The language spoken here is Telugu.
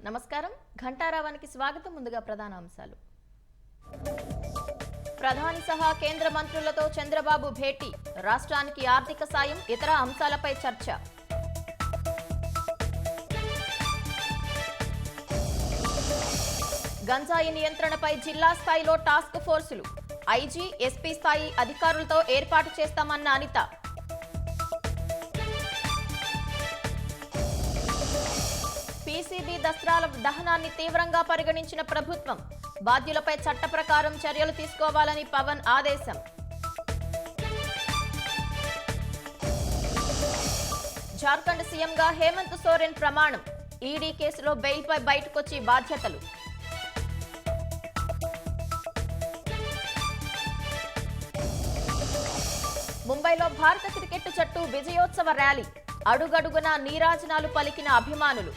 నమస్కారం ఘంటారావానికి స్వాగతం. ముందుగా ప్రధాన అంశాలు. ప్రధాని సహా కేంద్ర మంత్రులతో చంద్రబాబు భేటీ, రాష్ట్రానికి ఆర్థిక సాయం ఇతర అంశాలపై చర్చ. గంజాయి నియంత్రణపై జిల్లా స్థాయిలో టాస్క్ ఫోర్సులు, ఐజీ ఎస్పీ స్థాయి అధికారులతో ఏర్పాటు చేస్తామన్న అనిత. పీసీబీ దస్త్రాల దహనాన్ని తీవ్రంగా పరిగణించిన ప్రభుత్వం, బాధ్యులపై చట్ట ప్రకారం చర్యలు తీసుకోవాలని పవన్ ఆదేశం. జార్ఖండ్ సీఎంగా హేమంత్ సోరెన్ ప్రమాణం, ఈడీ కేసులో బెయిల్పై బయటకొచ్చి బాధ్యతలు. ముంబైలో భారత క్రికెట్ జట్టు విజయోత్సవ ర్యాలీ, అడుగడుగునా నీరాజనాలు పలికిన అభిమానులు.